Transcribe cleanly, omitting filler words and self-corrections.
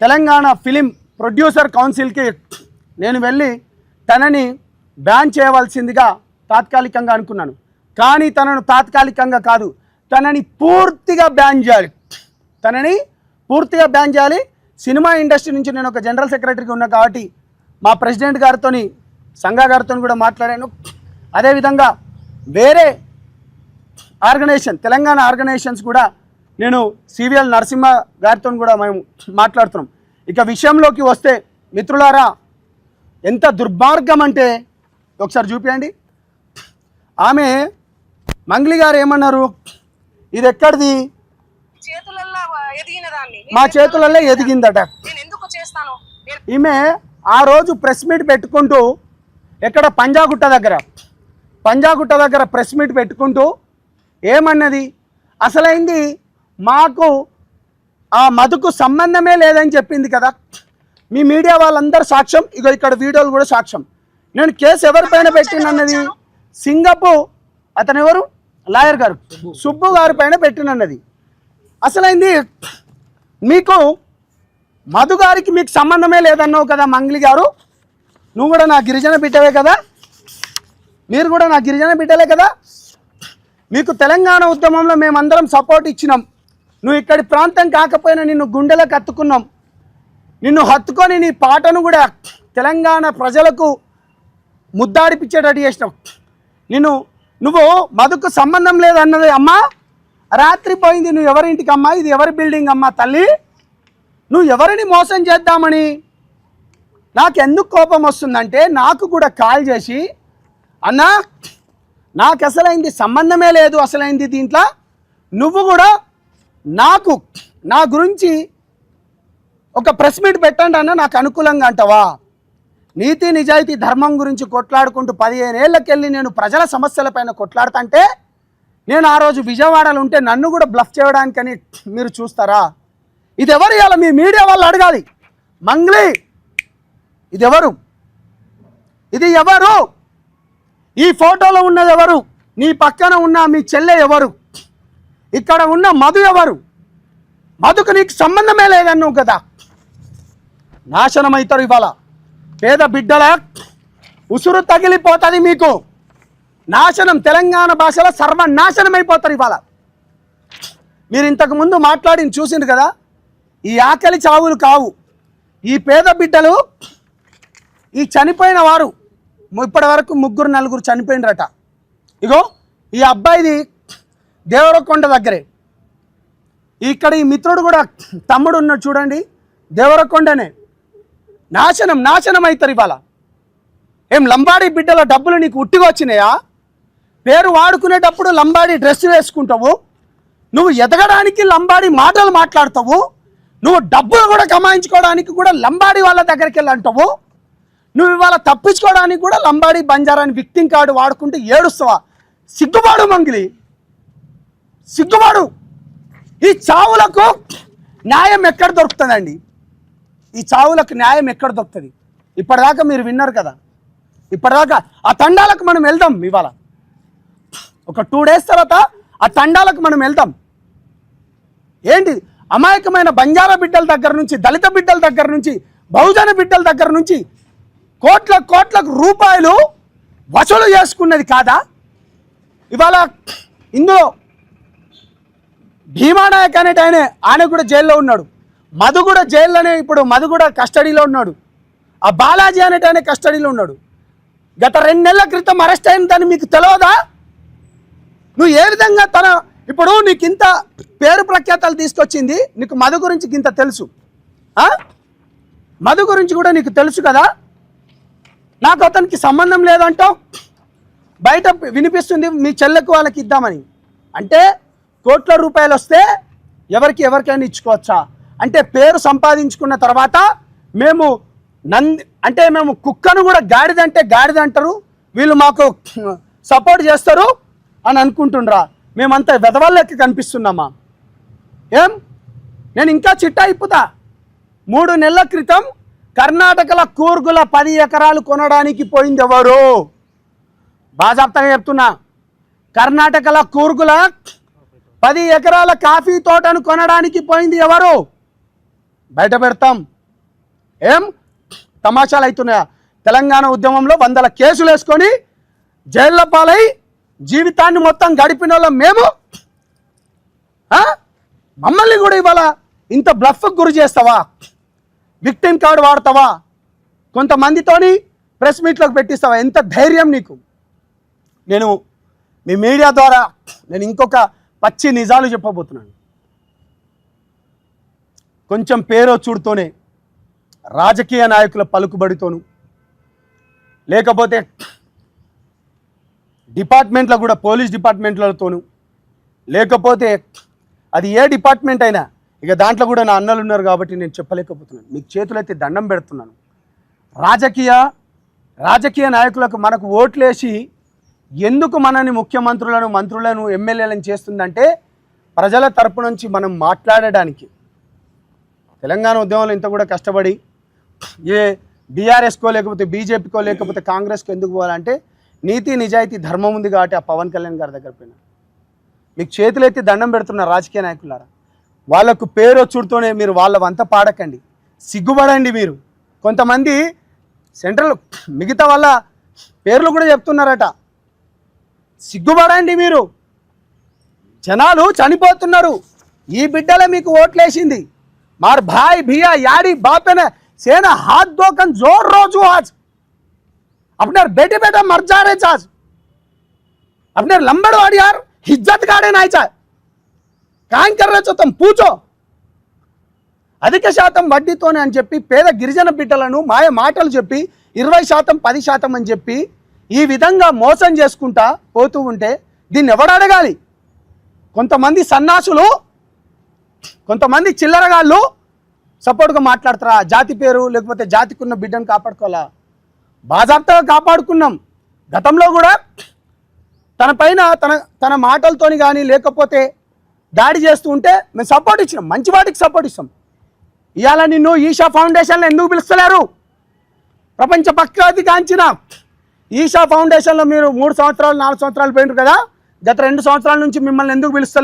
Telangana film producer కౌన్సిల్కి నేను వెళ్ళి తనని బ్యాన్ చేయవలసిందిగా తాత్కాలికంగా అనుకున్నాను. కానీ తనను తాత్కాలికంగా కాదు, తనని పూర్తిగా బ్యాన్ చేయాలి. తనని పూర్తిగా బ్యాన్ చేయాలి. సినిమా ఇండస్ట్రీ నుంచి నేను ఒక జనరల్ సెక్రటరీగా ఉన్నా కాబట్టి మా ప్రెసిడెంట్ గారితో, సంఘ గారితో కూడా మాట్లాడాను. అదేవిధంగా వేరే ఆర్గనైజేషన్, తెలంగాణ ఆర్గనైజేషన్స్ కూడా నేను సివిఎల్ నరసింహ గారితో కూడా మేము మాట్లాడుతున్నాం. ఇక విషయంలోకి వస్తే మిత్రులారా, ఎంత దుర్మార్గం అంటే ఒకసారి చూపించండి. ఆమె మంగ్లీ గారు ఏమన్నారు, ఇది ఎక్కడిది, మా చేతులలో ఎదిగిందట. ఈమె ఆ రోజు ప్రెస్ మీట్ పెట్టుకుంటూ ఎక్కడ పంజాగుట్ట దగ్గర ప్రెస్ మీట్ పెట్టుకుంటూ ఏమన్నది, అసలైంది మాకు ఆ మధుకు సంబంధమే లేదని చెప్పింది కదా. మీ మీడియా వాళ్ళందరూ సాక్ష్యం, ఇగో ఇక్కడ వీడియోలు కూడా సాక్ష్యం. నేను కేసు ఎవరిపైన పెట్టినన్నది, సింగపు అతను ఎవరు, లాయర్ గారు సుబ్బు గారి పైన పెట్టినన్నది. అసలైంది మీకు మధు గారికి మీకు సంబంధమే లేదన్నావు కదా మంగ్లీ గారు. నువ్వు కూడా నా గిరిజన బిడ్డవే కదా, మీరు కూడా నా గిరిజన బిడ్డలే కదా. మీకు తెలంగాణ ఉద్యమంలో మేమందరం సపోర్ట్ ఇచ్చినాం. నువ్వు ఇక్కడి ప్రాంతం కాకపోయినా నిన్ను గుండెలకు హత్తుకున్నాం. నిన్ను హత్తుకొని నీ పాటను కూడా తెలంగాణ ప్రజలకు ముద్దాడిపించేటట్టు చేసినావు. నువ్వు మధుకు సంబంధం లేదన్నది అమ్మా. రాత్రి పోయింది, నువ్వు ఎవరింటికి అమ్మా, ఇది ఎవరి బిల్డింగ్ అమ్మా తల్లి, నువ్వు ఎవరిని మోసం చేద్దామని. నాకు ఎందుకు కోపం వస్తుందంటే, నాకు కూడా కాల్ చేసి అన్నా నాకు అసలైంది సంబంధమే లేదు, అసలైంది దీంట్లో నువ్వు కూడా నా గురించి ఒక ప్రెస్ మీట్ పెట్టండి అన్న, నాకు అనుకూలంగా అంటావా. నీతి నిజాయితీ ధర్మం గురించి కొట్లాడుకుంటూ 15 ఏళ్ళకెళ్ళి నేను ప్రజల సమస్యలపైన కొట్లాడుతుంటే, నేను ఆ రోజు విజయవాడలో ఉంటే నన్ను కూడా బ్లఫ్ చేయడానికని మీరు చూస్తారా. ఇది ఎవరు, ఇవాళ మీ మీడియా వాళ్ళు అడగాలి. మంగ్లీ ఇది ఎవరు, ఇది ఎవరు, ఈ ఫోటోలో ఉన్నది ఎవరు, నీ పక్కన ఉన్న మీ చెల్లె ఎవరు, ఇక్కడ ఉన్న మధు ఎవరు. మధుకు నీకు సంబంధమే లేదన్నావు కదా. నాశనం అవుతారు ఇవాళ. పేద బిడ్డల ఉసురు తగిలిపోతుంది మీకు. నాశనం, తెలంగాణ భాషలో సర్వనాశనం అయిపోతారు ఇవాళ. మీరు ఇంతకుముందు మాట్లాడి చూసిండు కదా, ఈ ఆకలి చావులు కావు. ఈ పేద బిడ్డలు, ఈ చనిపోయిన వారు ఇప్పటి వరకు 3-4 చనిపోయినరట. ఇగో ఈ అబ్బాయిది దేవరకొండ దగ్గరే. ఇక్కడ ఈ మిత్రుడు కూడా తమ్ముడు ఉన్నాడు చూడండి, దేవరకొండనే. నాశనం అవుతారు ఇవాళ. ఏం లంబాడీ బిడ్డల డబ్బులు నీకు ఉట్టిగా వచ్చినాయా? పేరు వాడుకునేటప్పుడు లంబాడీ డ్రెస్ వేసుకుంటావు, నువ్వు ఎదగడానికి లంబాడీ మాటలు మాట్లాడతావు, నువ్వు డబ్బులు కూడా కమాయించుకోవడానికి కూడా లంబాడీ వాళ్ళ దగ్గరికి వెళ్ళి అంటావు. నువ్వు ఇవాళ తప్పించుకోవడానికి కూడా లంబాడీ బంజారాని విక్టింగ్ కార్డు వాడుకుంటూ ఏడుస్తావా? సిగ్గుపాడు మంగ్లీ, సిగ్గుపాడు. ఈ చావులకు న్యాయం ఎక్కడ దొరుకుతుందండి? ఈ చావులకు న్యాయం ఎక్కడ దొరుకుతుంది? ఇప్పటిదాకా మీరు విన్నారు కదా. ఇప్పటిదాకా ఆ తండాలకు మనం వెళ్దాం. ఇవాళ ఒక 2 days తర్వాత ఆ తండాలకు మనం వెళ్దాం. ఏంటి, అమాయకమైన బంజారా బిడ్డల దగ్గర నుంచి, దళిత బిడ్డల దగ్గర నుంచి, బహుజన బిడ్డల దగ్గర నుంచి కోట్లకు రూపాయలు వసూలు చేసుకున్నది కాదా? ఇవాళ ఇందులో భీమానాయక్ అనేట ఆయన కూడా జైల్లో ఉన్నాడు. మధు కూడా జైల్లోనే, ఇప్పుడు మధు కూడా కస్టడీలో ఉన్నాడు. ఆ బాలాజీ అనేట కస్టడీలో ఉన్నాడు. గత 2 నెలల క్రితం అరెస్ట్ అయిందని మీకు తెలియదా? నువ్వు ఏ విధంగా ఇప్పుడు నీకు ఇంత పేరు ప్రఖ్యాతలు తీసుకొచ్చింది, నీకు మధు గురించి ఇంత తెలుసు. మధు గురించి కూడా నీకు తెలుసు కదా. నాకు అతనికి సంబంధం లేదంటావు. బయట వినిపిస్తుంది మీ చెల్లెకు వాళ్ళకి ఇద్దామని. అంటే కోట్ల రూపాయలు వస్తే ఎవరికైనా ఇచ్చుకోవచ్చా? అంటే పేరు సంపాదించుకున్న తర్వాత మేము మేము కుక్కను కూడా గాడిద అంటారు, వీళ్ళు మాకు సపోర్ట్ చేస్తారు అని అనుకుంటుండ్రా? మేమంతా వెధవల్లెక్క కనిపిస్తున్నామా? నేను ఇంకా చిట్టా ఇప్పుతా. 3 నెలల క్రితం కర్ణాటకలో కూర్గుల 10 ఎకరాలు కొనడానికి పోయింది ఎవరు? బాజాప్తగా చెప్తున్నా, కర్ణాటకలో కూర్గుల 10 ఎకరాల కాఫీ తోటను కొనడానికి పోయింది ఎవరు? బయట పెడతాం. ఏం తమాషాలు అవుతున్నాయా? తెలంగాణ ఉద్యమంలో 100 కేసులు వేసుకొని జైళ్ళ పాలై జీవితాన్ని మొత్తం గడిపిన వాళ్ళం మేము. మమ్మల్ని కూడా ఇవాళ ఇంత బ్లఫ్కి గురి చేస్తావా? విక్టిమ్ కార్డు వాడతావా? కొంతమందితోని ప్రెస్ మీట్లోకి పెట్టిస్తావా? ఎంత ధైర్యం నీకు? నేను మీ మీడియా ద్వారా నేను ఇంకొక పచ్చి నిజాలు చెప్పబోతున్నాను. కొంచెం పేరు చూడుతోనే రాజకీయ నాయకుల పలుకుబడితోను, లేకపోతే డిపార్ట్మెంట్లో కూడా పోలీస్ డిపార్ట్మెంట్లతోనూ, లేకపోతే అది ఏ డిపార్ట్మెంట్ అయినా ఇక దాంట్లో కూడా నా అన్నలు ఉన్నారు కాబట్టి నేను చెప్పలేకపోతున్నాను. మీకు చేతులైతే దండం పెడుతున్నాను. రాజకీయ నాయకులకు మనకు ఓట్లేసి ఎందుకు మనని ముఖ్యమంత్రులను, మంత్రులను, ఎమ్మెల్యేలను చేస్తుందంటే ప్రజల తరపు నుంచి మనం మాట్లాడడానికి. తెలంగాణ ఉద్యమంలో ఇంత కూడా కష్టపడి ఏ బీఆర్ఎస్కో లేకపోతే బీజేపీకో లేకపోతే కాంగ్రెస్కో ఎందుకు పోవాలంటే నీతి నిజాయితీ ధర్మం ఉంది కాబట్టి ఆ పవన్ కళ్యాణ్ గారి దగ్గర పోయినా. మీకు చేతులెత్తి దండం పెడుతున్న రాజకీయ నాయకులారా, వాళ్ళకు పేరు చూడుతూనే మీరు వాళ్ళ వంత పాడకండి, సిగ్గుపడండి. మీరు కొంతమంది సెంట్రల్ మిగతా వాళ్ళ పేర్లు కూడా చెప్తున్నారట, సిగ్గుపడండి. మీరు జనాలు చనిపోతున్నారు, ఈ బిడ్డలే మీకు ఓట్లేసింది. मार भाई भैया यारी बाप है ना सेना हाथ धोकर जोर रोजू आज अपने बेटे बेटा मर जा रहे आज अपने लंबड़ वाड़ी यार इज्जत गाड़े नहीं चाहे काम कर रहे तुम पूछो అధిక శాతం వడ్డీతోనే అని చెప్పి పేద గిరిజన బిడ్డలను మాయ మాటలు చెప్పి 20% 10% అని చెప్పి ఈ విధంగా మోసం చేసుకుంటా పోతూ ఉంటే దీన్ని ఎవడు అడగాలి? కొంతమంది సన్నాసులు, కొంతమంది చిల్లరగాళ్ళు సపోర్ట్గా మాట్లాడతారా? జాతి పేరు లేకపోతే జాతికున్న బిడ్డను కాపాడుకోవాలా? బాజాప్తగా కాపాడుకున్నాం. గతంలో కూడా తన పైన తన మాటలతోని కానీ లేకపోతే దాడి చేస్తూ ఉంటే మేము సపోర్ట్ ఇచ్చినాం, మంచి వాటికి సపోర్ట్ ఇస్తాం. ఇవాళ నిన్ను ఈషా ఫౌండేషన్లో ఎందుకు పిలుస్తలేరు? ప్రపంచ ప్రఖ్యాతి కాంచిన ఈషా ఫౌండేషన్లో మీరు 3 సంవత్సరాలు 4 సంవత్సరాలు పోయినారు కదా, గత 2 సంవత్సరాల నుంచి మిమ్మల్ని ఎందుకు పిలుస్తలేరు?